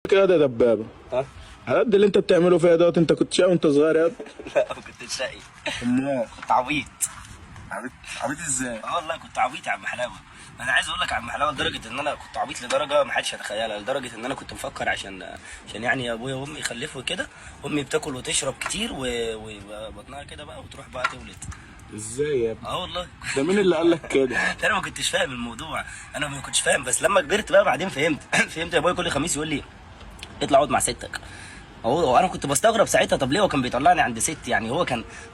كده يا دبابه. ها؟ على قد اللي انت بتعمله فيها دوت، انت كنت شقي وانت صغير يا ابني. لا ما كنتش شقي. امال كنت عبيط. عبيط ازاي؟ اه والله كنت عبيط يا عم حلاوه. انا عايز اقول لك يا عم حلاوه لدرجه ان انا كنت عبيط لدرجه ما حدش يتخيلها، لدرجه ان انا كنت مفكر عشان يعني ابويا وامي يخلفوا كده، امي بتاكل وتشرب كتير وبطنها كده بقى وتروح بقى تولد. ازاي يا ابني؟ اه والله. ده مين اللي قال لك كده؟ انا ما كنتش فاهم الموضوع، انا ما كنتش فاهم، بس لما كبرت بقى بعدين فهمت. فهمت. يا ابويا كل خميس يقول لي اطلع اقعد مع ستك. هو انا كنت بستغرب ساعتها، طب ليه هو كان بيطلعني عند ست؟ يعني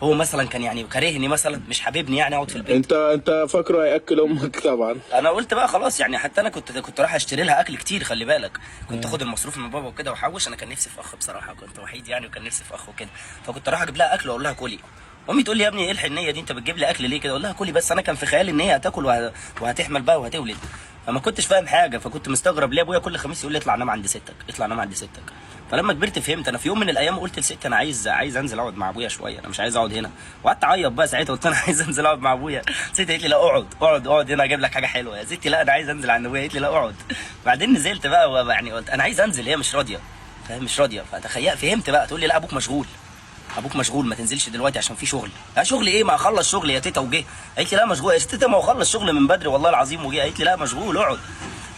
هو مثلا كان يعني كارهني مثلا، مش حاببني يعني اقعد في البيت. انت فاكره هياكل امك طبعا. انا قلت بقى خلاص يعني، حتى انا كنت رايح اشتري لها اكل كتير، خلي بالك كنت اخد المصروف من بابا وكده واحوش. انا كان نفسي في اخ بصراحه، كنت وحيد يعني وكان نفسي في اخ وكده، فكنت رايح اجيب لها اكل واقول لها كلي. امي تقول لي يا ابني ايه الحنيه دي، انت بتجيب لي اكل ليه كده؟ اقول لها كلي بس. انا كان في خيالي ان هي هتاكل وهتحمل بقى وهتولد، فما كنتش فاهم حاجه، فكنت مستغرب ليه ابويا كل خميس يقول لي اطلع نام عند ستك، اطلع نام عند ستك. فلما كبرت فهمت. انا في يوم من الايام قلت لست انا عايز انزل اقعد مع ابويا شويه، انا مش عايز اقعد هنا. وقعدت اعيط بقى ساعتها، قلت انا عايز انزل اقعد مع ابويا. ست قالت لي لا اقعد اقعد اقعد هنا اجيب لك حاجه حلوه. يا ستي لا انا عايز انزل عند ابويا. قالت لي لا اقعد. بعدين نزلت بقى يعني قلت انا عايز انزل، هي مش راضيه، فاهم؟ مش راضيه. فتخيل فهمت بقى، تقول لي لا ابوك مشغول، ابوك مشغول ما تنزلش دلوقتي عشان في شغل. لا شغل ايه؟ ما اخلص شغل يا تيتا وجه. قالت لي لا مشغول يا تيتا، ما هو خلص شغل من بدري والله العظيم وجه. قالت لي لا مشغول اقعد.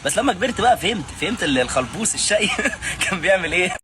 بس لما كبرت بقى فهمت الخلبوس الشقي كان بيعمل ايه.